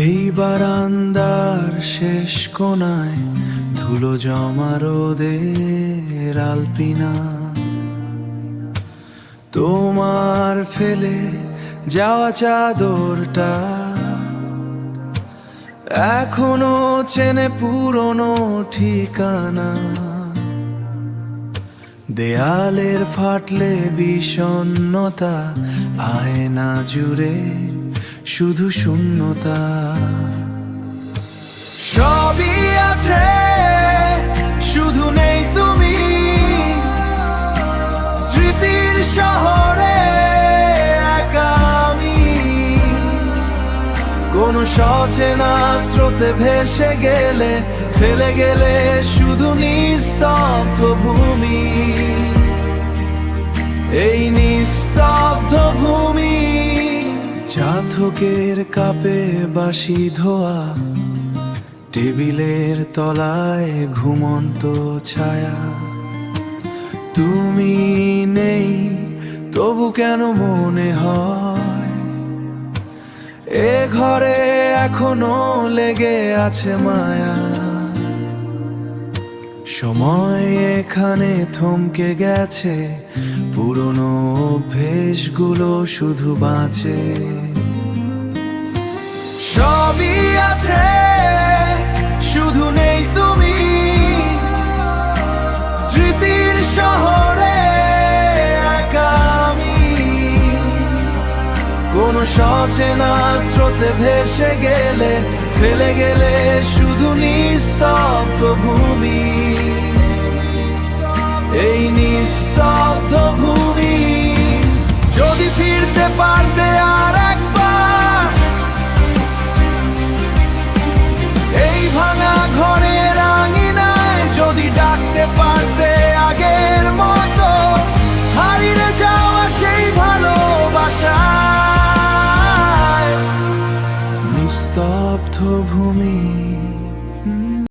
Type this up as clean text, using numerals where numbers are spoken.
এই বারান্দার শেষ কোণায় ধুলো জমা রোদের আলপিনা, তোমার ফেলে যাওয়া চাদরটা এখনো চেনে পুরনো ঠিকানা। দেয়ালের ফাটলে বিষণ্ণতা, আয়না জুড়ে শুধু শূন্যতা। সবই আছে শুধু নেই তুমি, স্মৃতির শহরে একা আমি। কোনো সচেনা স্রোতে ভেসে গেলে, ফেলে গেলে শুধু নিস্তব্ধ ভূমি। এই নিস্তব্ধ ভূমি, চাতকের কাপে বাঁশি ধোয়া, টেবিলের তলায় ঘুমন্ত ছায়া। তুমি নেই তবু কেন মনে হয় এ ঘরে এখনো লেগে আছে মায়া। সময় এখানে থমকে গেছে, পুরনো অভ্যেসগুলো শুধু বাঁচে। সবই আছে শুধু নেই তুমি, স্মৃতির শহরে একা আমি। কোনো সচেনা স্রোতে ভেসে গেলে, ফেলে গেলে শুধু নিস্তব্ধ ভূমি। এই নিস্তব্ধ ভূমি, যদি ফিরতে পারতে আর একবার এই ভাঙা ঘরের আঙিনায়, যদি ডাকতে পারতে আগের মতো হারিয়ে যাওয়া সেই ভালোবাসায়। নিস্তব্ধ ভূমি।